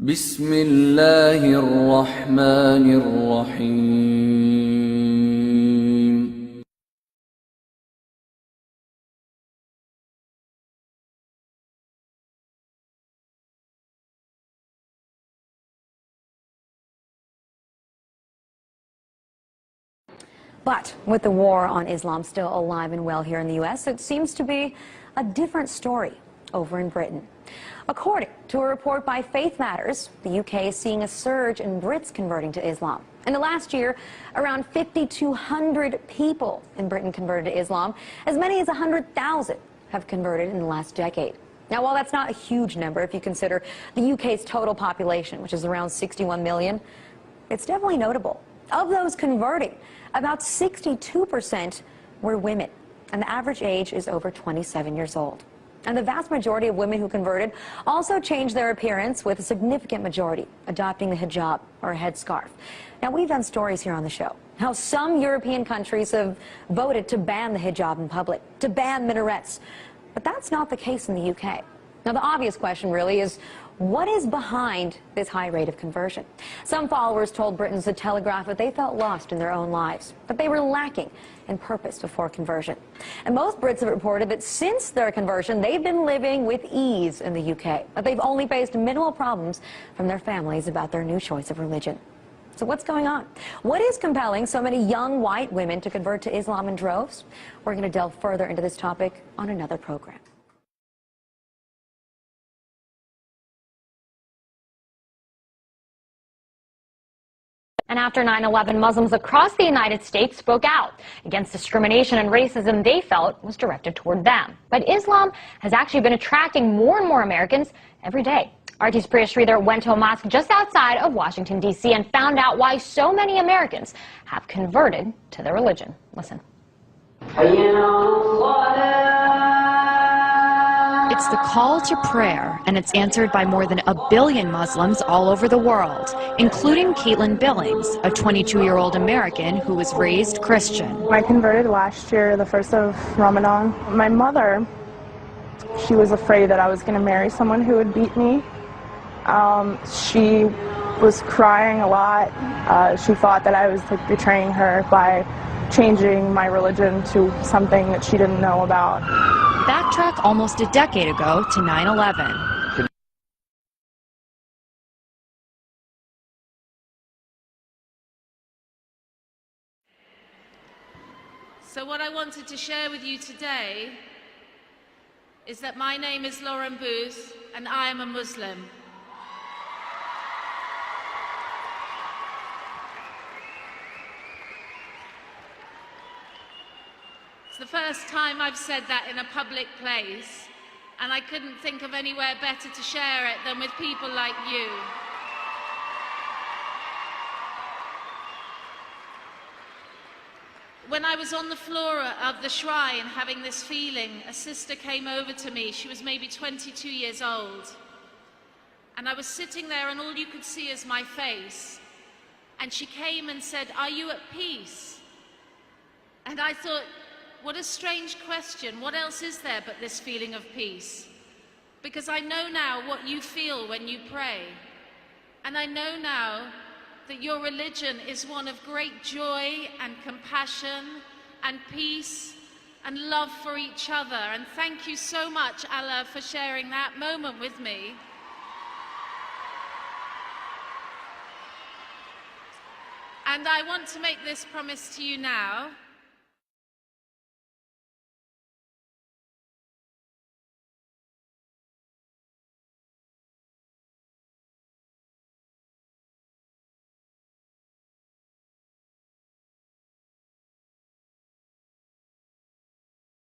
بسم الله الرحمن الرحيم. But with the war on Islam still alive and well here in the U.S., it seems to be a different story over in Britain. According to a report by Faith Matters, the U.K. is seeing a surge in Brits converting to Islam. In the last year, around 5,200 people in Britain converted to Islam. As many as 100,000 have converted in the last decade. Now, while that's not a huge number if you consider the UK's total population, which is around 61 million, it's definitely notable. Of those converting, about 62% were women, and the average age is over 27 years old. And the vast majority of women who converted also changed their appearance, with a significant majority adopting the hijab, or a headscarf. Now, we've done stories here on the show how some European countries have voted to ban the hijab in public, to ban minarets. But that's not the case in the UK. Now, the obvious question really is, what is behind this high rate of conversion? Some followers told Britain's The Telegraph that they felt lost in their own lives, that they were lacking in purpose before conversion. And most Brits have reported that since their conversion, they've been living with ease in the UK, that they've only faced minimal problems from their families about their new choice of religion. So what's going on? What is compelling so many young white women to convert to Islam in droves? We're going to delve further into this topic on another program. And after 9/11, Muslims across the United States spoke out against discrimination and racism they felt was directed toward them. But Islam has actually been attracting more and more Americans every day. RT's Priya Sridhar went to a mosque just outside of Washington, D.C. and found out why so many Americans have converted to their religion. Listen. It's the call to prayer, and it's answered by more than 1 billion Muslims all over the world, including Caitlin Billings, a 22-year-old American who was raised Christian. I converted last year, the 1st of Ramadan. My mother, she was afraid that I was going to marry someone who would beat me. She was crying a lot. She thought that I was betraying her by changing my religion to something that she didn't know about. Backtrack almost a decade ago to 9/11. So what I wanted to share with you today is that my name is Lauren Booth and I am a Muslim. It's the first time I've said that in a public place, and I couldn't think of anywhere better to share it than with people like you. When I was on the floor of the shrine having this feeling, a sister came over to me. She was maybe 22 years old. And I was sitting there and all you could see is my face. And she came and said, "Are you at peace?" And I thought, what a strange question. What else is there but this feeling of peace? Because I know now what you feel when you pray. And I know now that your religion is one of great joy and compassion and peace and love for each other. And thank you so much, Allah, for sharing that moment with me. And I want to make this promise to you now.